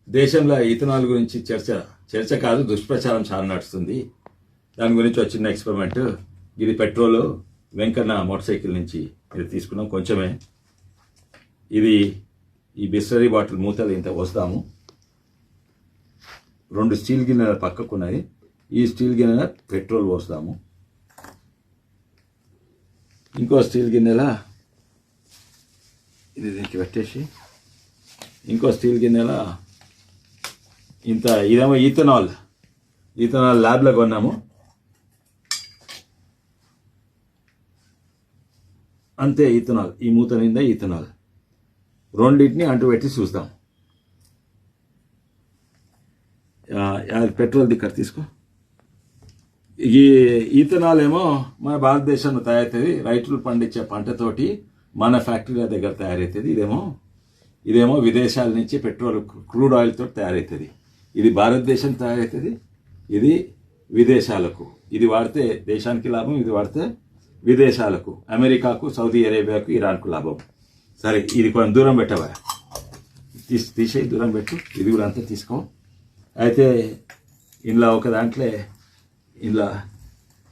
దేశంలో ఇథనాల్ గురించి చర్చ కాదు దుష్ప్రచారం చాలా నడుస్తుంది. దాని గురించి ఒక చిన్న ఎక్స్పెరిమెంట్. ఇది పెట్రోల్ వెంకన్న మోటార్ సైకిల్ నుంచి ఇది తీసుకున్నాం కొంచెమే. ఇది ఈ బిస్లరీ బాటిల్ మూతలు ఇంత వస్తాము. 2 స్టీల్ గిన్నెల పక్కకున్నాయి. ఈ స్టీల్ గిన్నెల పెట్రోల్ పోస్తాము. ఇంకో స్టీల్ గిన్నెల ఇది దీనికి పెట్టేసి ఇంకో స్టీల్ గిన్నెల ఇంత ఇదేమో ఈథనాల్ ల్యాబ్లో కొన్నాము. అంతే ఈథనాల్. ఈ మూత నిండా ఈథనాల్. రెండింటిని అంటు పెట్టి చూస్తాం. పెట్రోల్ దిక్కర తీసుకో. ఈ ఈథనాల్ ఏమో మన భారతదేశంలో తయారవుతుంది. రైతులు పండించే పంటతోటి మన ఫ్యాక్టరీల దగ్గర తయారవుతుంది. ఇదేమో విదేశాల నుంచి పెట్రోల్ క్రూడ్ ఆయిల్ తోటి తయారవుతుంది. ఇది భారతదేశం తయారవుతుంది, ఇది విదేశాలకు. ఇది వాడితే దేశానికి లాభం, ఇది వాడితే విదేశాలకు, అమెరికాకు, సౌదీ అరేబియాకు, ఇరాన్కు లాభం. సరే, ఇది కొంచెం దూరం పెట్టవా, తీసేయి, దూరం పెట్టు. ఇది కూడా అంతా తీసుకో. అయితే ఇందులో ఒక దాంట్లో ఇందులో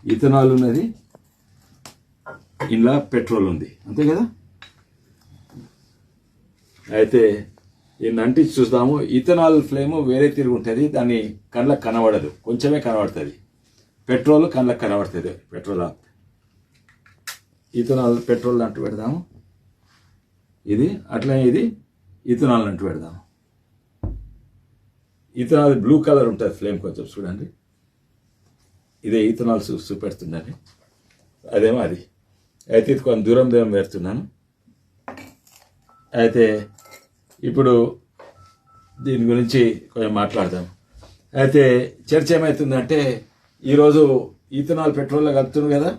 ఇథనాల్ ఉన్నది, ఇందులో పెట్రోల్ ఉంది, అంతే కదా. అయితే దీన్ని అంటించి చూస్తాము. ఇథనాల్ ఫ్లేమ్ వేరే తిరిగి ఉంటుంది, దాన్ని కళ్ళకు కనబడదు, కొంచెమే కనబడుతుంది. పెట్రోల్ కళ్ళకు కనబడుతుంది. పెట్రోల్ ఇథనాల్ పెట్రోల్ అంటూ పెడదాము. ఇది అట్లనే ఇది ఇథనాల్ అంటూ పెడదాము. ఇథనాల్ బ్లూ కలర్ ఉంటుంది ఫ్లేమ్, కొంచెం చూడండి. ఇదే ఇథనాల్ చూపెడుతుందండి. అదేమో అది. అయితే ఇది కొంచెం దూరం పెడుతున్నాను. అయితే ఇప్పుడు దీని గురించి కొంచెం మాట్లాడదాం. అయితే చర్చ ఏమవుతుందంటే, ఈరోజు ఈథనాల్ పెట్రోల్లో కలుపుతున్నారు కదా,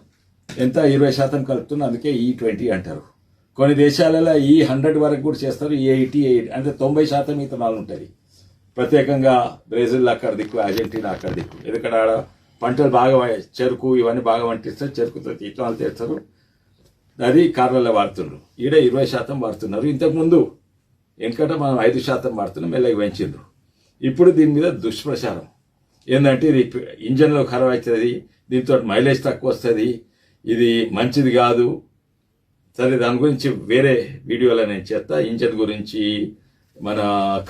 ఎంత 20% కలుపుతున్నారు, అందుకే E20 అంటారు. కొన్ని దేశాలలో E100 వరకు కూడా చేస్తారు. E80 అంటే 90% ఈథనాల్ ఉంటుంది. ప్రత్యేకంగా బ్రెజిల్ అక్కడ దిక్కు, అర్జెంటీనా అక్కడ దిక్కు. ఎందుకంటే ఆడ పంటలు బాగా, చెరుకు ఇవన్నీ బాగా వంటిస్తారు, చెరుకుతో ఈథనాల్ చేస్తారు. అది కార్లలో వాడుతున్నారు. ఈడ 20% వాడుతున్నారు. ఇంతకుముందు ఎందుకంటే మనం 5% వాడుతున్నాం, మెల్లగా పెంచిండ్రు. ఇప్పుడు దీని మీద దుష్ప్రచారం ఏంటంటే, ఇది ఇంజన్లో ఖరాబ్ అవుతుంది, దీంతో మైలేజ్ తక్కువ వస్తుంది, ఇది మంచిది కాదు. సరే, దాని గురించి వేరే వీడియోలో నేను చేస్తా. ఇంజన్ గురించి, మన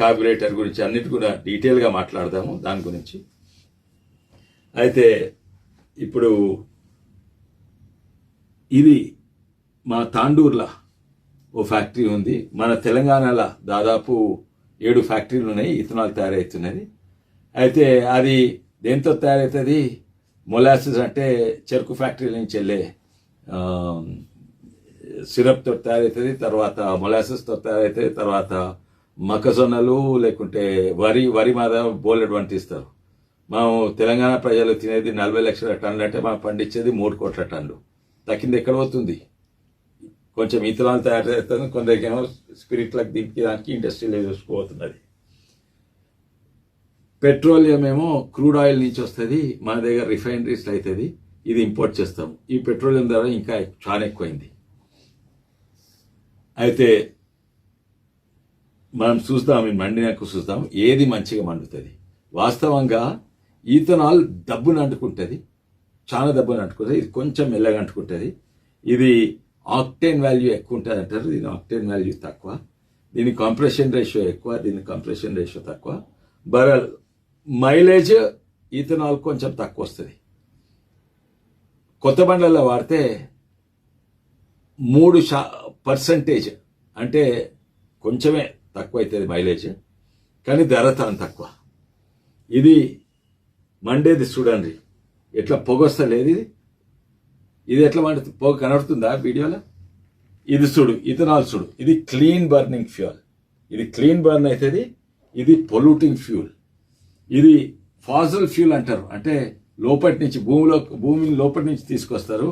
కార్బొరేటర్ గురించి అన్నిటి కూడా డీటెయిల్గా మాట్లాడదాము దాని గురించి. అయితే ఇప్పుడు ఇది మా తాండూరులో ఓ ఫ్యాక్టరీ ఉంది. మన తెలంగాణలో దాదాపు 7 ఫ్యాక్టరీలు ఉన్నాయి ఇథనాల్ తయారవుతున్నది. అయితే అది దేంతో తయారవుతుంది? మొలాసిస్ అంటే చెరుకు ఫ్యాక్టరీల నుంచి వెళ్ళే సిరప్తో తయారవుతుంది. తర్వాత మొలాసిస్తో తయారవుతుంది. తర్వాత మొక్కజొన్నలు లేకుంటే వరి మీద బోలెడ్ వంటిస్తారు. మనం తెలంగాణ ప్రజలు తినేది 40 లక్షల టన్నులు అంటే మనం పండించేది 3 కోట్ల టన్నులు. తక్కింది ఎక్కడ పోతుంది? కొంచెం ఇథనాల్ తయారు చేస్తాను, కొందరికేమో స్పిరిట్లకు దీనికి దానికి ఇండస్ట్రీలో చూసుకోబోతున్నది. పెట్రోలియం ఏమో క్రూడ్ ఆయిల్ నుంచి వస్తుంది, మన దగ్గర రిఫైనరీస్ అవుతుంది, ఇది ఇంపోర్ట్ చేస్తాము. ఈ పెట్రోలియం ధర ఇంకా చాలా ఎక్కువైంది. అయితే మనం చూస్తాం, మండినాక చూస్తాం ఏది మంచిగా మండుతుంది. వాస్తవంగా ఈథనాల్ దబ్బును అంటుకుంటుంది, చాలా దబ్బును అంటుకుంటుంది. ఇది కొంచెం మెల్లగా అంటుకుంటుంది. ఇది ఆక్టేన్ వాల్యూ ఎక్కువ ఉంటుంది అంటారు, దీని ఆక్టేన్ వాల్యూ తక్కువ. దీని కంప్రెషన్ రేషియో ఎక్కువ, దీని కంప్రెషన్ రేషియో తక్కువ. బరల్ మైలేజ్ ఈథనాల్ కొంచెం తక్కువ వస్తుంది. కొత్త బండ్లలో వాడితే 3% అంటే కొంచెమే తక్కువ అవుతుంది మైలేజ్, కానీ ధర చాలా తక్కువ. ఇది మండేది చూడండి, ఎట్లా పొగ వస్తలేదు. ఇది ఎట్లా మండుతుంది? పొగ కనబడుతుందా వీడియోలో? ఇది చూడు, ఇథనాల్ చూడు, ఇది క్లీన్ బర్నింగ్ ఫ్యూయల్. ఇది క్లీన్ బర్న్ అవుతుంది, ఇది పొల్యూటింగ్ ఫ్యూల్. ఇది ఫాసిల్ ఫ్యూల్ అంటారు, అంటే లోపటి నుంచి భూమిని లోపటి నుంచి తీసుకొస్తారు.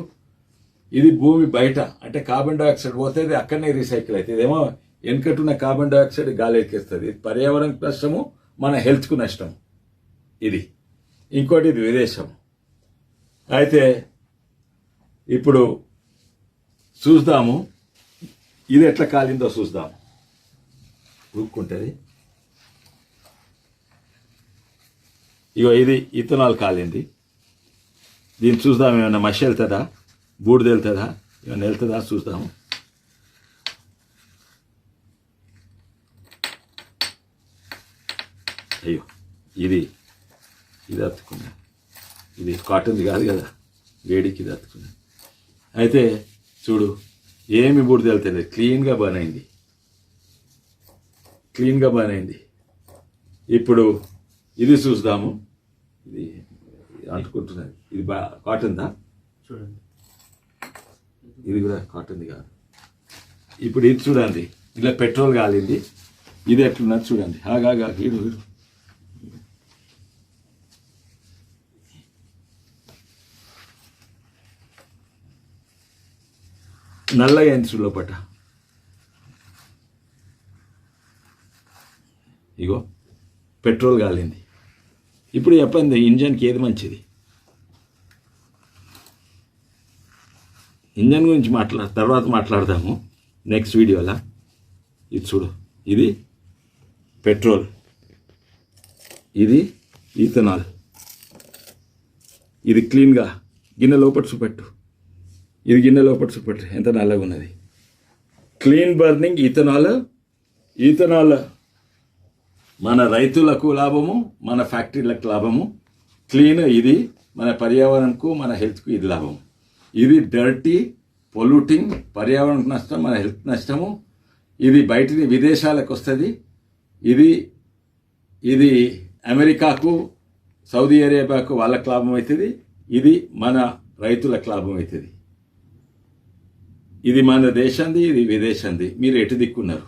ఇది భూమి బయట, అంటే కార్బన్ డైఆక్సైడ్ పోతుంది, అక్కడనే రీసైకిల్ అవుతుంది. ఇదేమో వెనకట్టున్న కార్బన్ డైఆక్సైడ్ గాలి ఎక్కేస్తుంది. ఇది పర్యావరణకు నష్టము, మన హెల్త్కు నష్టం. ఇది ఇంకోటి, ఇది విదేశం. అయితే ఇప్పుడు చూద్దాము ఇది ఎట్లా కాలిందో చూద్దాము. ఉక్కుంటుంది. ఇగో ఇది ఇథనాల్ కాలింది. దీన్ని చూద్దాం, ఏమైనా మషి వెళ్తుందా, బూడిద వెళ్తుందా, ఏమైనా వెళ్తుందా చూద్దాము. అయ్యో ఇది అతుకున్నా, ఇది కాటన్ది కాదు కదా, వేడికి ఇది అతుకున్నా. అయితే చూడు, ఏమి బూడిద వెళ్తుంది, క్లీన్గా బర్న్ అయింది. ఇప్పుడు ఇది చూద్దాము. ఇది అంటుకుంటున్నది, ఇది కాటన్దా చూడండి, ఇది కూడా కాటన్ది కాదు. ఇప్పుడు ఇది చూడండి, ఇలా పెట్రోల్ కాలింది. ఇది ఎట్లున్నది చూడండి. ఆగా వీడు నల్లగా అయింది చూడు లోపట. ఇగో పెట్రోల్ కాలింది. ఇప్పుడు చెప్పండి, ఇంజన్కి ఏది మంచిది? ఇంజన్ గురించి తర్వాత మాట్లాడదాము నెక్స్ట్ వీడియోలో. ఇది చూడు, ఇది పెట్రోల్, ఇది ఈథనాల్. ఇది క్లీన్గా గిన్నె లోపల చూపెట్టు, ఇది గిన్నె లోపల చూపెట్టు, ఎంత నల్లగా ఉన్నది. క్లీన్ బర్నింగ్ ఈథనాల్ మన రైతులకు లాభము, మన ఫ్యాక్టరీలకు లాభము. క్లీన్ ఇది మన పర్యావరణకు, మన హెల్త్కు ఇది లాభము. ఇది డర్టీ, పొల్యూటింగ్, పర్యావరణకు నష్టం, మన హెల్త్ నష్టము. ఇది బయటిని విదేశాలకు వస్తుంది. ఇది అమెరికాకు, సౌదీ అరేబియాకు వాళ్ళకు లాభం అవుతుంది. ఇది మన రైతులకు లాభం అవుతుంది. ఇది మన దేశంది, ఇది విదేశంది. మీరు ఎటు దిక్కున్నారు?